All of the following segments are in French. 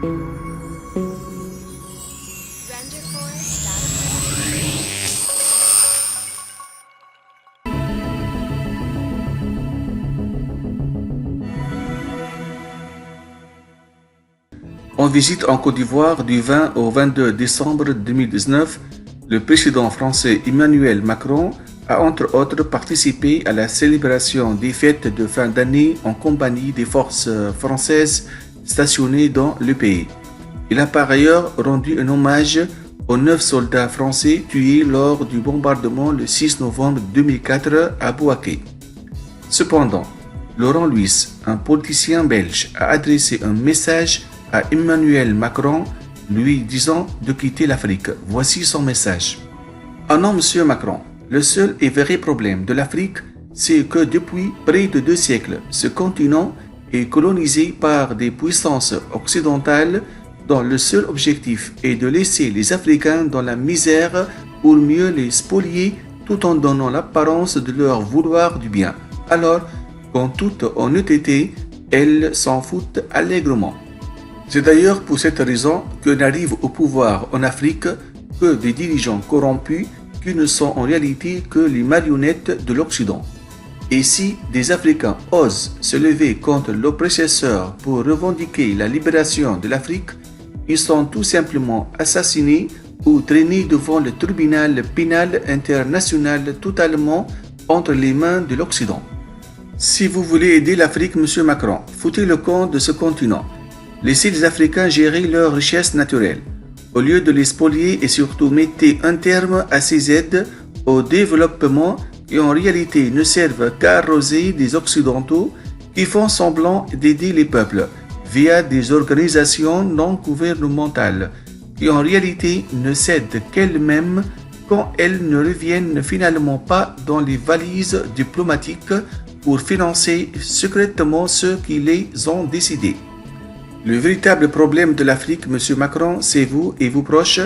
En visite en Côte d'Ivoire du 20 au 22 décembre 2019, le président français Emmanuel Macron a entre autres participé à la célébration des fêtes de fin d'année en compagnie des forces françaises stationnées dans le pays. Il a par ailleurs rendu un hommage aux 9 soldats français tués lors du bombardement le 6 novembre 2004 à Bouaké. Cependant, Laurent Louis, un politicien belge, a adressé un message à Emmanuel Macron, lui disant de quitter l'Afrique. Voici son message. Ah non, monsieur Macron, le seul et vrai problème de l'Afrique, c'est que depuis près de 2 siècles, ce continent est colonisé par des puissances occidentales dont le seul objectif est de laisser les Africains dans la misère pour mieux les spolier tout en donnant l'apparence de leur vouloir du bien. Alors, qu'en toute honnêteté, elles s'en foutent allègrement. C'est d'ailleurs pour cette raison que n'arrivent au pouvoir en Afrique que des dirigeants corrompus qui ne sont en réalité que les marionnettes de l'Occident. Et si des Africains osent se lever contre l'oppresseur pour revendiquer la libération de l'Afrique, ils sont tout simplement assassinés ou traînés devant le tribunal pénal international totalement entre les mains de l'Occident. Si vous voulez aider l'Afrique, monsieur Macron, foutez le camp de ce continent. Laissez les Africains gérer leurs richesses naturelles. Au lieu de les spolier et surtout mettez un terme à ces aides au développement qui en réalité ne servent qu'à arroser des Occidentaux qui font semblant d'aider les peuples via des organisations non gouvernementales qui en réalité ne cèdent qu'elles-mêmes quand elles ne reviennent finalement pas dans les valises diplomatiques pour financer secrètement ceux qui les ont décidés. Le véritable problème de l'Afrique, monsieur Macron, c'est vous et vos proches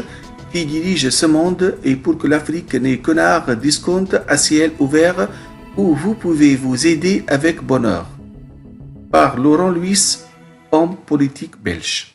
qui dirigent ce monde et pour que l'Afrique n'ait qu'un art d'escompte à ciel ouvert où vous pouvez vous aider avec bonheur. Par Laurent Louis, homme politique belge.